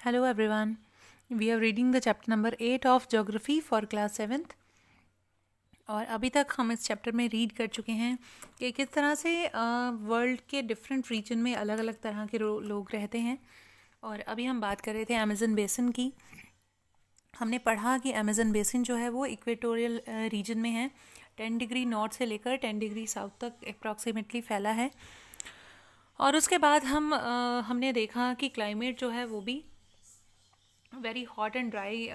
Hello everyone. We are reading the chapter number 8 of Geography for class 7th. और अभी तक हम इस चैप्टर में रीड कर चुके हैं कि किस तरह से वर्ल्ड के डिफरेंट रीजन में अलग अलग तरह के लोग रहते हैं। और अभी हम बात कर रहे थे अमेज़न बेसिन की। हमने पढ़ा कि अमेज़न बेसिन जो है वो इक्वेटोरियल रीजन में है। 10 डिग्री नॉर्थ से लेकर 10 डिग्री साउथ तक अप्रॉक्सीमेटली फैला है। और उसके बाद हमने देखा कि क्लाइमेट जो है वो भी very hot and dry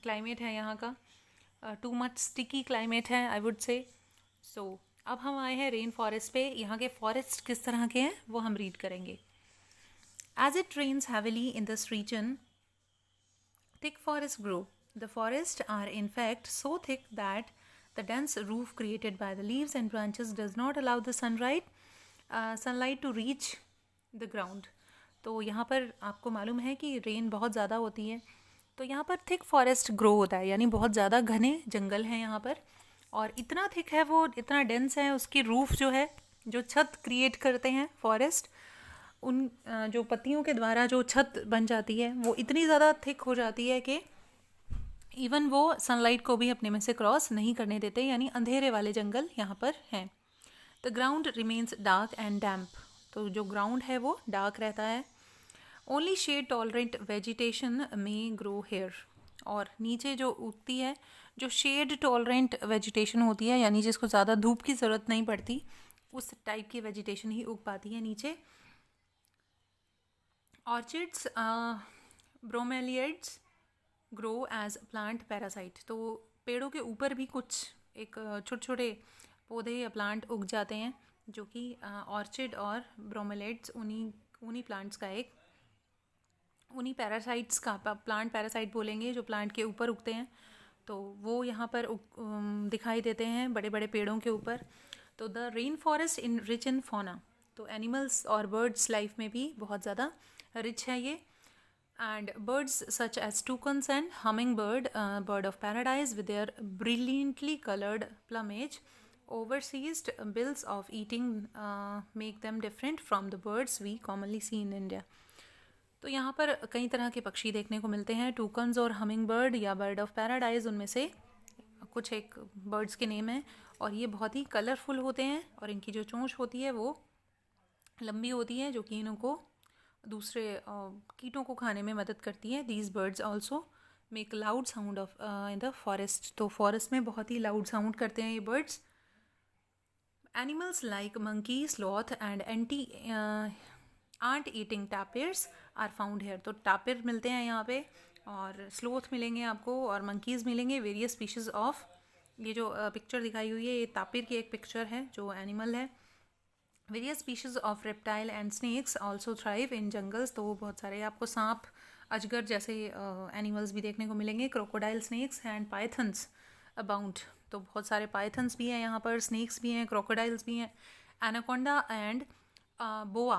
climate है यहाँ का। टू मच स्टिकी क्लाइमेट है आई वुड से। सो अब हम आए हैं रेन फॉरेस्ट पे। यहाँ के फॉरेस्ट किस तरह के हैं वो हम रीड करेंगे। As it rains heavily in this region thick forests grow. The forests are in fact so thick that the dense roof created by the leaves and branches does not allow the sunlight to reach the ground. तो यहाँ पर आपको मालूम है कि rain बहुत ज़्यादा होती है, तो यहाँ पर थिक फॉरेस्ट ग्रो होता है, यानी बहुत ज़्यादा घने जंगल हैं यहाँ पर। और इतना थिक है वो, इतना डेंस है, उसकी रूफ जो है, जो छत क्रिएट करते हैं फॉरेस्ट, उन जो पत्तियों के द्वारा जो छत बन जाती है वो इतनी ज़्यादा थिक हो जाती है कि इवन वो सनलाइट को भी अपने में से क्रॉस नहीं करने देते, यानी अंधेरे वाले जंगल यहाँ पर हैं। The ground remains dark and damp, तो जो ग्राउंड है वो डार्क रहता है। ओनली शेड टॉलरेंट वेजिटेशन में ग्रो हेयर, और नीचे जो उगती है, जो शेड टॉलरेंट वेजिटेशन होती है, यानी जिसको ज़्यादा धूप की ज़रूरत नहीं पड़ती, उस टाइप की वेजिटेशन ही उग पाती है नीचे। Orchids bromeliads grow as plant parasite, तो पेड़ों के ऊपर भी कुछ एक छोटे छोटे पौधे या प्लांट उग जाते हैं, जो कि ऑर्चिड और ब्रोमेलियड्स उन्हीं प्लांट्स का एक, उन्हीं पैरासाइट्स का, प्लांट पैरासाइट बोलेंगे जो प्लांट के ऊपर उगते हैं, तो वो यहाँ पर दिखाई देते हैं बड़े बड़े पेड़ों के ऊपर। तो the rain forest in rich in fauna, तो एनिमल्स और बर्ड्स लाइफ में भी बहुत ज़्यादा रिच है ये। And birds such as toucans and humming bird, bird of paradise with their brilliantly coloured plumage, overseas bills of eating make them different from the birds we commonly see in India. तो यहाँ पर कई तरह के पक्षी देखने को मिलते हैं। टूकन्स और हमिंग बर्ड या बर्ड ऑफ पैराडाइज उनमें से कुछ एक बर्ड्स के नेम हैं, और ये बहुत ही कलरफुल होते हैं, और इनकी जो चोंच होती है वो लंबी होती है, जो कि इनको दूसरे कीटों को खाने में मदद करती है। These birds also make loud sound of in the forest, तो फॉरेस्ट में बहुत ही लाउड साउंड करते हैं ये birds. Animals like monkey, sloth and ant eating tapirs are found here, तो टैपियर मिलते हैं यहाँ पे, और स्लोथ मिलेंगे आपको, और मंकीज़ मिलेंगे। वेरियस स्पीशीज़ ऑफ, ये जो पिक्चर दिखाई हुई है ये तापिर की एक पिक्चर है जो एनिमल है। Various species of reptile and snacks also thrive in jungles, तो बहुत सारे आपको सांप, अजगर जैसे एनिमल्स भी देखने को मिलेंगे। Crocodile, snakes and pythons abound, तो बहुत सारे पाइथन्स भी हैं यहाँ पर, स्नेक्स भी हैं, क्रोकोडाइल्स भी हैं। Anaconda and boa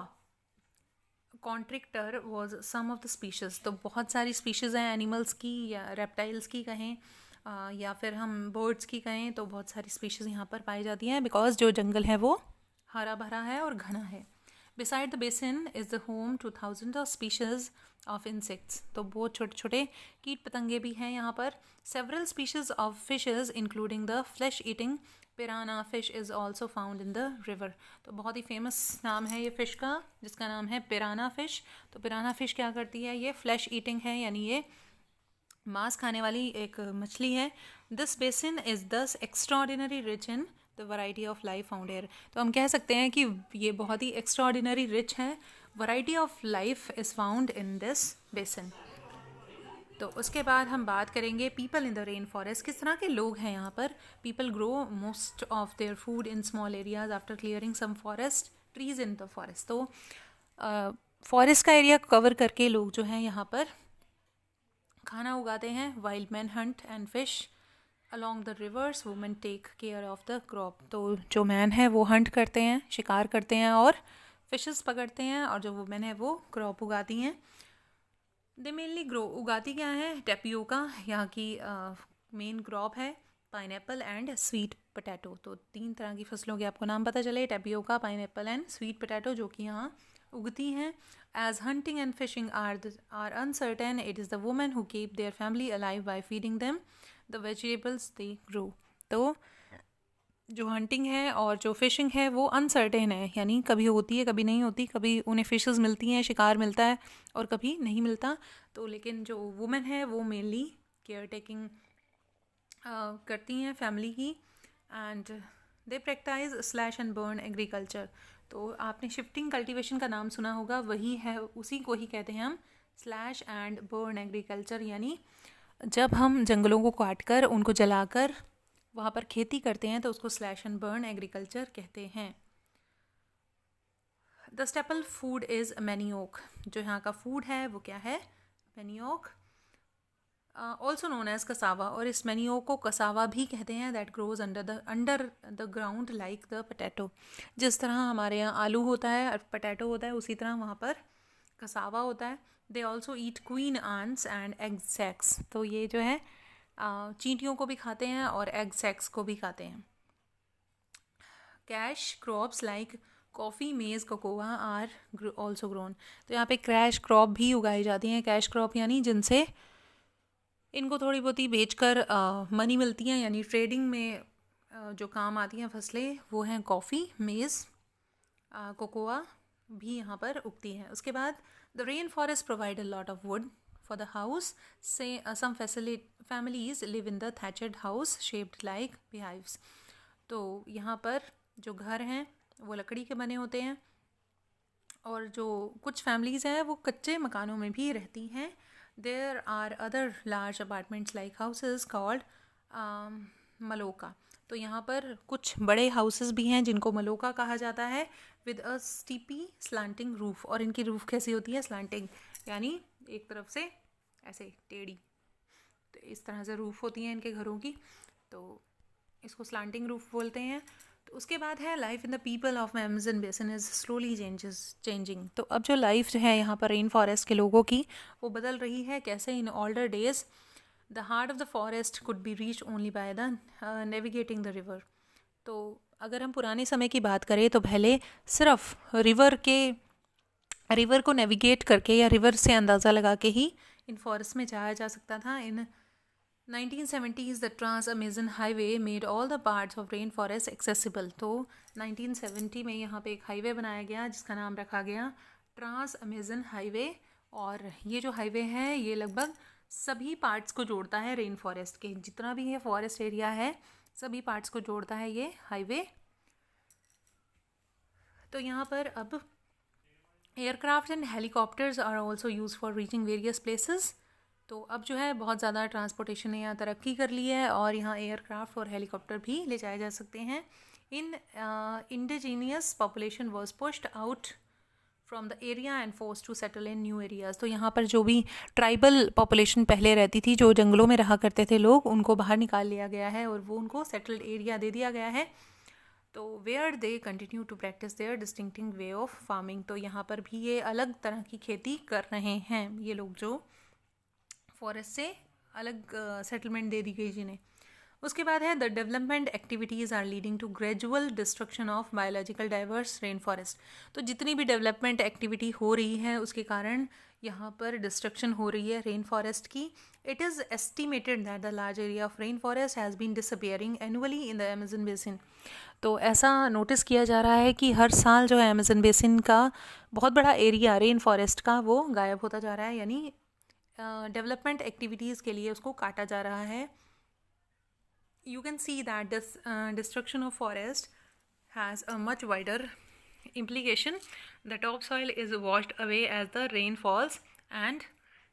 constrictor was some of the species, तो बहुत सारी स्पीशीज़ हैं एनिमल्स की, या रेप्टाइल्स की कहें, या फिर हम बर्ड्स की कहें, तो बहुत सारी स्पीशीज़ यहाँ पर पाई जाती हैं, बिकॉज जो जंगल है वो हरा भरा है और घना है। Beside the basin is the home two thousand of species of insects, तो बहुत छोटे छोटे कीट पतंगे भी हैं यहाँ पर। Several species of fishes including the flesh eating पिराना fish is also found in the river, तो बहुत ही फेमस नाम है ये फ़िश का, जिसका नाम है पिराना फ़िश। तो पिराना फ़िश क्या करती है, ये फ्लैश ईटिंग है, यानी ये मांस खाने वाली एक मछली है। This basin is thus extraordinary rich in the variety of life found here, तो हम कह सकते हैं कि ये बहुत ही एक्स्ट्राऑर्डिनरी रिच है, variety of life is found in this basin. तो उसके बाद हम बात करेंगे people in the rain forest, किस तरह के लोग हैं यहाँ पर। People grow most of their food in small areas after clearing some forest trees in the forest, तो फॉरेस्ट का एरिया कवर करके लोग जो हैं यहाँ पर खाना उगाते हैं। While man hunt and fish along the rivers, women take care of the crop, तो जो मैन है वो हंट करते हैं, शिकार करते हैं, और फिशेस पकड़ते हैं, और जो वुमेन है वो क्रॉप उगाती हैं। दे मेनली ग्रो, उगाती क्या है, टेपियोका यहाँ की मेन क्रॉप है, पाइनएप्पल एंड स्वीट पोटैटो, तो 3 तरह की फसलों के आपको नाम पता चले, tapioca, pineapple and sweet potato, जो कि यहाँ उगती हैं। As hunting and fishing are uncertain, it is the women who keep their family alive by feeding them the vegetables they grow. तो जो हंटिंग है और जो फिशिंग है वो अनसर्टेन है, यानी कभी होती है कभी नहीं होती, कभी उन्हें फिशेस मिलती हैं, शिकार मिलता है, और कभी नहीं मिलता. तो लेकिन जो वुमेन है वो मेनली केयर टेकिंग करती हैं फैमिली की. And they practice slash and burn agriculture. तो आपने शिफ्टिंग कल्टीवेशन का नाम सुना होगा, वही है, उसी को ही कहते हैं हम स्लैश एंड बर्न एग्रीकल्चर. यानी जब हम जंगलों को काट कर उनको जलाकर वहाँ पर खेती करते हैं तो उसको स्लैश एंड बर्न एग्रीकल्चर कहते हैं. The staple food is manioc. जो यहाँ का फूड है वो क्या है? Manioc, also known as cassava. और इस मैनियोक को कसावा भी कहते हैं. That grows under the ground like the potato. जिस तरह हमारे यहाँ आलू होता है और पोटैटो होता है, उसी तरह वहाँ पर कसावा होता है. They also eat queen ants and egg sacs. तो ये जो है चींटियों को भी खाते हैं और एग सैक्स को भी खाते हैं. कैश क्रॉप्स लाइक कॉफ़ी, मेज़, कोकोआ आर ऑल्सो ग्रोन. तो यहाँ पे क्रैश क्रॉप भी उगाई जाती हैं. कैश क्रॉप यानी जिनसे इनको थोड़ी बहुत ही बेच कर मनी मिलती हैं, यानी ट्रेडिंग में जो काम आती हैं फसलें, वो हैं कॉफ़ी, मेज़, कोकोआ भी यहाँ पर उगती हैं. उसके बाद the rain forest provide a lot of would for the house. Say some families live in the thatched house shaped like beehives. तो यहाँ पर जो घर हैं वो लकड़ी के बने होते हैं, और जो कुछ फैमिलीज़ हैं वो कच्चे मकानों में भी रहती हैं. There are other large apartments like houses called मलोका. तो यहाँ पर कुछ बड़े हाउसेस भी हैं जिनको मलोका कहा जाता है. With a steepy slanting roof. और इनकी रूफ कैसी होती है? स्लांटिंग, यानी एक तरफ से ऐसे टेढ़ी. तो इस तरह से रूफ होती हैं इनके घरों की, तो इसको स्लांटिंग रूफ बोलते हैं. तो उसके बाद है life in the people of Amazon basin is slowly changing. तो अब जो लाइफ जो है यहाँ पर रेन फॉरेस्ट के लोगों की, वो बदल रही है. कैसे? In older days the heart of the forest could be reach only by the navigating the river. तो अगर हम पुराने समय की बात करें तो पहले सिर्फ रिवर को नेविगेट करके या रिवर से अंदाज़ा लगा के ही इन फॉरेस्ट में जाया जा सकता था. In 1970s the trans Amazon highway made all the parts of rain forest accessible. तो 1970 में यहाँ पे एक हाईवे बनाया गया जिसका नाम रखा गया ट्रांस अमेजन हाईवे. और ये जो हाईवे है ये लगभग सभी पार्ट्स को जोड़ता है. रेन फॉरेस्ट के जितना भी ये फॉरेस्ट एरिया है सभी पार्ट्स को जोड़ता है ये हाईवे. तो यहाँ पर अब aircraft and helicopters are also use for reaching various places. तो अब जो है बहुत ज़्यादा ट्रांसपोर्टेशन ने यहाँ तरक्की कर ली है और यहाँ एयरक्राफ्ट और हेलीकॉप्टर भी ले जाए जा सकते हैं. In indigenous population was pushed out from the area and force to settle in new areas. तो यहाँ पर जो भी ट्राइबल पॉपुलेशन पहले रहती थी, जो जंगलों में रहा करते थे लोग, उनको बाहर निकाल लिया गया है और वो उनको सेटल्ड एरिया दे दिया गया है. तो where they continue to practice their distinctive way of farming. तो यहाँ पर भी ये अलग तरह की खेती कर रहे हैं ये लोग, जो फॉरेस्ट से अलग सेटलमेंट दे दी गई जिन्हें. उसके बाद है the development activities are leading to gradual destruction of biological diverse rain forest. तो जितनी भी डेवलपमेंट एक्टिविटी हो रही है उसके कारण यहाँ पर डिस्ट्रक्शन हो रही है रेन फॉरेस्ट की. It is estimated that the large area of rain forest has been disappearing annually in the Amazon basin. तो ऐसा नोटिस किया जा रहा है कि हर साल जो है अमेजन बेसिन का बहुत बड़ा एरिया रेन फॉरेस्ट का वो गायब होता जा रहा है, यानी डेवलपमेंट एक्टिविटीज़ के लिए उसको काटा जा रहा है. You can see that this destruction of forest has a much wider implication. The topsoil is washed away as the rain falls and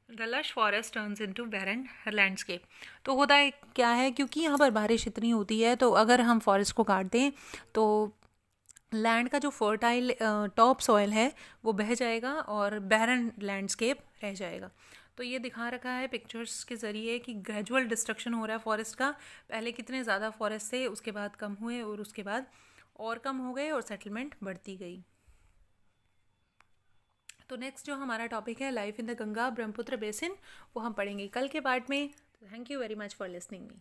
the lush forest turns into barren landscape. तो होता है क्या है, क्योंकि यहाँ पर बारिश इतनी होती है तो अगर हम फॉरेस्ट को काट दें तो लैंड का जो फर्टाइल टॉप सॉइल है वो बह जाएगा और बैरन लैंडस्केप रह जाएगा. तो ये दिखा रखा है पिक्चर्स के ज़रिए कि ग्रेजुअल डिस्ट्रक्शन हो रहा है फॉरेस्ट का. पहले कितने ज़्यादा फॉरेस्ट थे, उसके बाद कम हुए और उसके बाद और कम हो गए और सेटलमेंट बढ़ती गई. तो नेक्स्ट जो हमारा टॉपिक है life in the Ganga Brahmaputra basin, वो हम पढ़ेंगे कल के पार्ट में. Thank you very much for listening me.